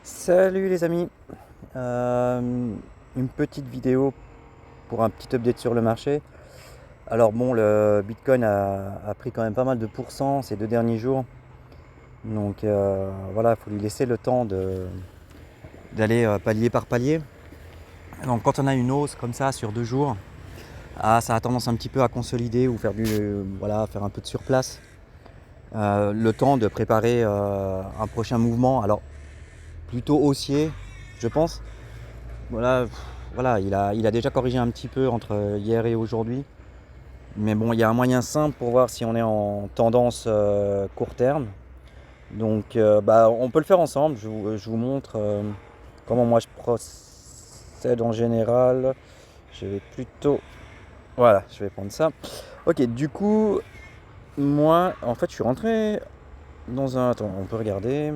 Salut les amis. Une petite vidéo pour un petit update sur le marché. Alors bon, le Bitcoin a pris quand même pas mal de pourcents ces 2 derniers jours. Donc voilà, il faut lui laisser le temps d'aller palier par palier. Donc quand on a une hausse comme ça sur 2 jours, ça a tendance un petit peu à consolider ou faire voilà, faire un peu de surplace. Le temps de préparer un prochain mouvement. Alors plutôt haussier, je pense. Voilà, voilà, il a déjà corrigé un petit peu entre hier et aujourd'hui. Mais bon, il y a un moyen simple pour voir si on est en tendance court terme. Donc, on peut le faire ensemble. Je vous montre comment moi je procède en général. Je vais plutôt... Voilà, je vais prendre ça. Ok, du coup, moi, en fait, je suis rentré dans un... Attends, on peut regarder.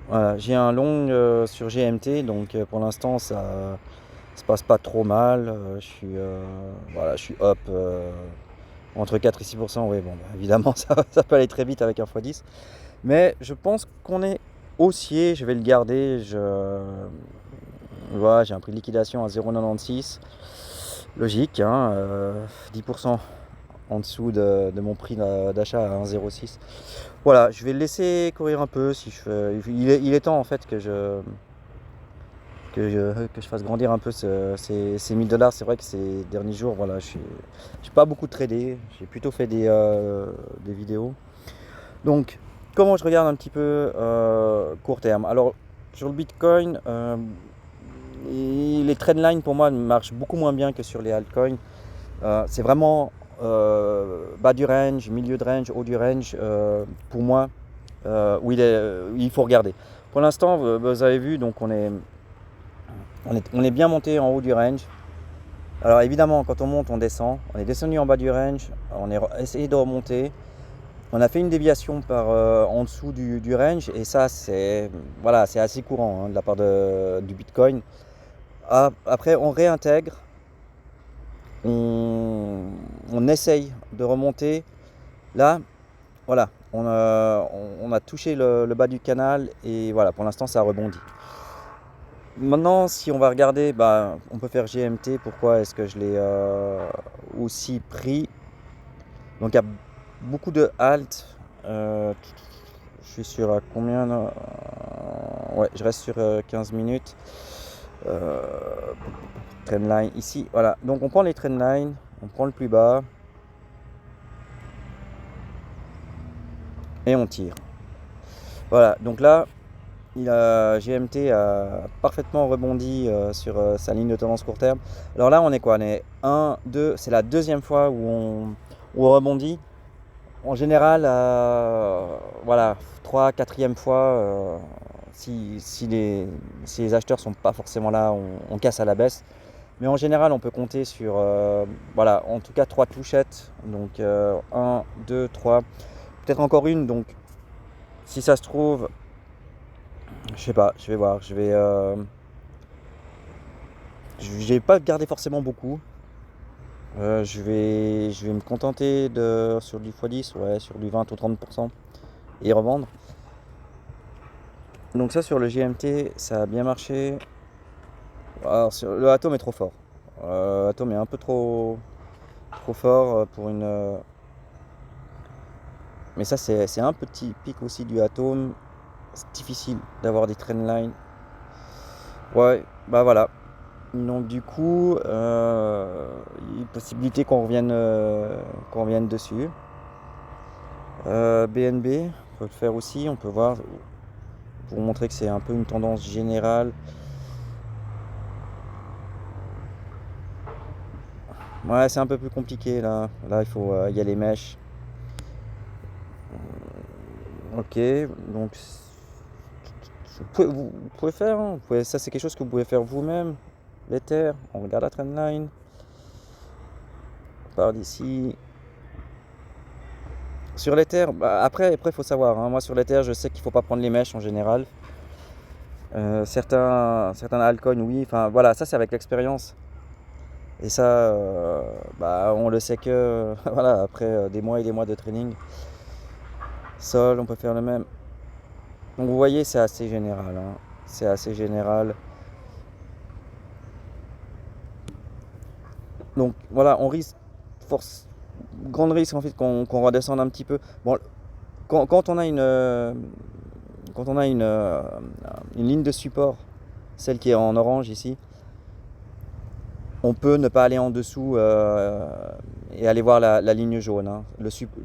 Voilà, j'ai un long sur GMT, donc pour l'instant, ça se passe pas trop mal. Voilà, je suis up entre 4 et 6%. Oui, bon, évidemment, ça peut aller très vite avec un x10. Mais je pense qu'on est haussier. Je vais le garder. Voilà, j'ai un prix de liquidation à 0,96. Logique, hein, 10% en dessous de mon prix d'achat à 1,06. Voilà, je vais le laisser courir un peu. Il est temps en fait que je fasse grandir un peu ces 1000 $. C'est vrai que ces derniers jours, voilà, j'ai pas beaucoup tradé, j'ai plutôt fait des vidéos. Donc, comment je regarde un petit peu court terme? Alors, sur le Bitcoin, les trendlines pour moi marchent beaucoup moins bien que sur les altcoins. C'est vraiment bas du range, milieu de range, haut du range, pour moi, où il faut regarder. Pour l'instant, vous avez vu, donc on est bien monté en haut du range. Alors évidemment, quand on monte, on descend. On est descendu en bas du range, on est essayé de remonter. On a fait une déviation en dessous du range, et ça, voilà, c'est assez courant de la part du Bitcoin. Après, on réintègre, on essaye de remonter. Là, voilà, on a touché le bas du canal, et voilà, pour l'instant, ça rebondit. Maintenant, si on va regarder, on peut faire GMT. Pourquoi est-ce que je l'ai aussi pris? Donc il y a beaucoup de halt. Je suis sur combien là? Ouais, je reste sur 15 minutes. Euh, Trendline ici, voilà. Donc on prend les trendlines, on prend le plus bas et on tire. Voilà, donc là, GMT a parfaitement rebondi sur sa ligne de tendance court terme. Alors là, on est quoi? On est 1, 2, c'est la deuxième fois où on rebondit. En général, voilà, 3, 4e fois, si les acheteurs sont pas forcément là, on casse à la baisse. Mais en général, on peut compter sur, voilà, en tout cas 3 touchettes. Donc 1, 2, 3, peut-être encore une. Donc si ça se trouve, je sais pas, je vais voir. Je vais pas garder forcément beaucoup. Je vais me contenter sur du x10, ouais, sur du 20 ou 30% et revendre. Donc ça, sur le GMT, ça a bien marché. Alors, le Atom est trop fort. Atom est un peu trop fort pour une... Mais ça, c'est un petit pic aussi du Atom. C'est difficile d'avoir des trendlines. Ouais, bah voilà. Donc du coup, il y a une possibilité qu'on revienne dessus. BNB, on peut le faire aussi. On peut voir, pour vous montrer que c'est un peu une tendance générale. Ouais, c'est un peu plus compliqué là. Là, il y a les mèches. Ok, donc vous pouvez faire, hein, ça c'est quelque chose que vous pouvez faire vous-même. L'Ether, on regarde la trendline. On part d'ici. Sur l'Ether, après il faut savoir, hein, moi sur l'Ether, je sais qu'il faut pas prendre les mèches en général. Certains altcoins, oui, enfin voilà, ça c'est avec l'expérience. Et ça, on le sait que voilà, après des mois et des mois de training. Sol, on peut faire le même. Donc vous voyez, c'est assez général, hein. C'est assez général. Donc voilà, on risque, grand risque en fait qu'on redescende un petit peu. Bon, quand on a une ligne de support, celle qui est en orange ici, on peut ne pas aller en dessous et aller voir la ligne jaune, hein.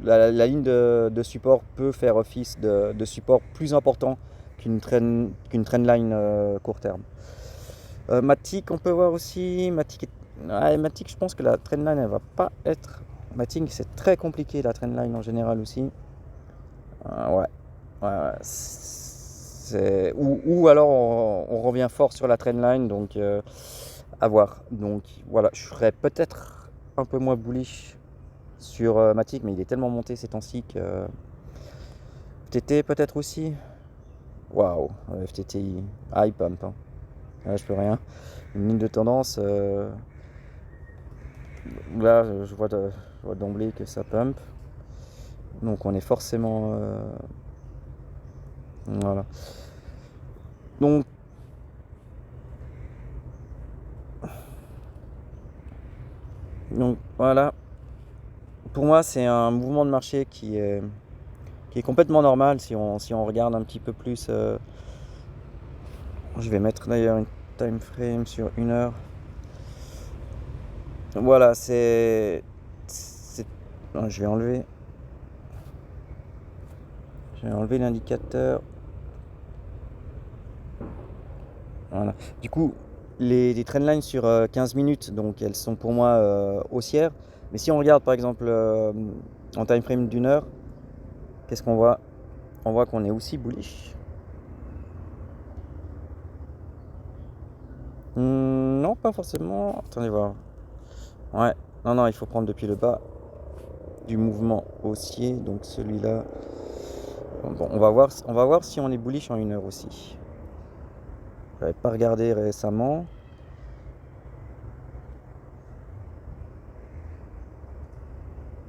La ligne de support peut faire office de support plus important qu'une trendline court terme. Matic, on peut voir aussi. Matic, je pense que la trendline, elle va pas être. Matic, c'est très compliqué la trendline en général aussi. Ouais. Ou alors on revient fort sur la trendline, donc à voir. Donc voilà, je serais peut-être un peu moins bullish sur Matic, mais il est tellement monté ces temps-ci que. FTT peut-être aussi. Waouh, FTT, il pump, hein. Là, je peux rien. Une ligne de tendance, là, je vois d'emblée que ça pump. Donc on est forcément. Voilà. Donc voilà. Pour moi, c'est un mouvement de marché qui est complètement normal si on regarde un petit peu plus. Je vais mettre d'ailleurs une time frame sur 1 heure. Voilà, non, je vais enlever l'indicateur. Voilà. Du coup, les trendlines sur 15 minutes, donc elles sont pour moi haussières. Mais si on regarde par exemple en time frame d'1 heure, qu'est-ce qu'on voit? On voit qu'on est aussi bullish. Non, pas forcément. Attendez voir. Ouais, non, il faut prendre depuis le bas du mouvement haussier, donc celui-là. Bon, on va voir si on est bullish en 1 heure aussi. Je n'avais pas regardé récemment.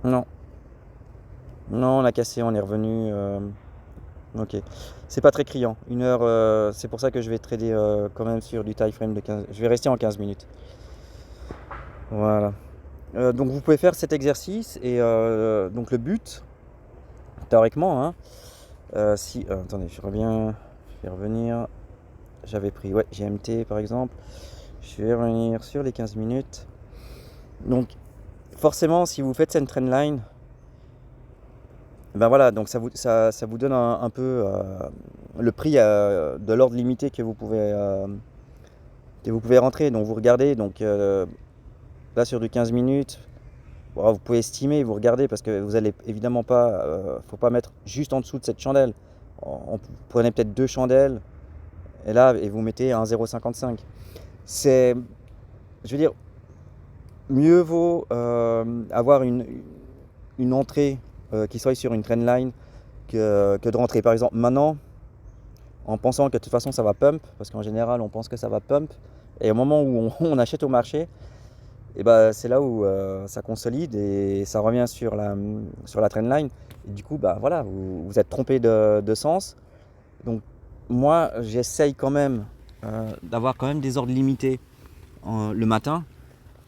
Non, on a cassé, on est revenu. Ok, c'est pas très criant. 1 heure, c'est pour ça que je vais trader quand même sur du time frame de 15. Je vais rester en 15 minutes. Voilà. Donc vous pouvez faire cet exercice et donc le but, théoriquement, hein, attendez, je vais revenir. J'avais pris GMT par exemple. Je vais revenir sur les 15 minutes. Donc forcément, si vous faites cette trendline, ben voilà, donc ça vous donne un peu le prix de l'ordre limité que vous pouvez rentrer. Donc vous regardez, donc là sur du 15 minutes, bon, vous pouvez estimer, vous regardez parce que vous allez évidemment pas, faut pas mettre juste en dessous de cette chandelle. Vous prenez peut-être 2 chandelles et vous mettez un 0,55. Je veux dire, mieux vaut avoir une entrée qui soit sur une trendline que de rentrer. Par exemple, maintenant, en pensant que de toute façon ça va pump, parce qu'en général on pense que ça va pump, et au moment où on achète au marché, et ben, c'est là où ça consolide et ça revient sur la trendline. Et du coup, bah, voilà, vous êtes trompé de sens. Donc moi, j'essaye quand même d'avoir quand même des ordres limités le matin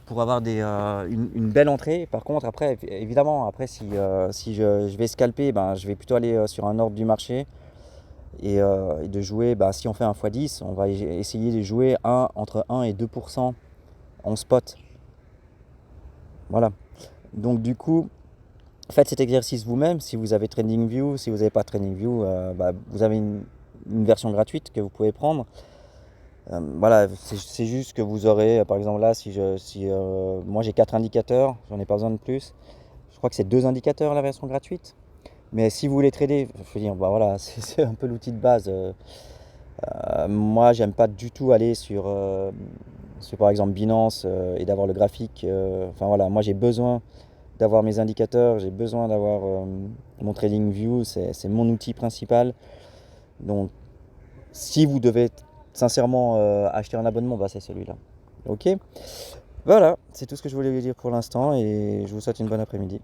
pour avoir une belle entrée. Par contre, après, évidemment, si je vais scalper, ben, je vais plutôt aller sur un ordre du marché et de jouer, bah, si on fait un x10, on va essayer de jouer entre 1 et 2% en spot. Voilà. Donc du coup, faites cet exercice vous-même. Si vous avez TradingView, si vous n'avez pas TradingView, bah, vous avez une version gratuite que vous pouvez prendre. Voilà, c'est juste que vous aurez, par exemple là, moi j'ai 4 indicateurs, j'en ai pas besoin de plus. Je crois que c'est 2 indicateurs la version gratuite. Mais si vous voulez trader, je veux dire, bah voilà, c'est un peu l'outil de base. Moi, j'aime pas du tout aller sur par exemple Binance et d'avoir le graphique. Enfin voilà, moi j'ai besoin d'avoir mes indicateurs, j'ai besoin d'avoir mon TradingView, c'est mon outil principal. Donc si vous devez sincèrement acheter un abonnement, bah, c'est celui-là. Ok, voilà, c'est tout ce que je voulais vous dire pour l'instant et je vous souhaite une bonne après-midi.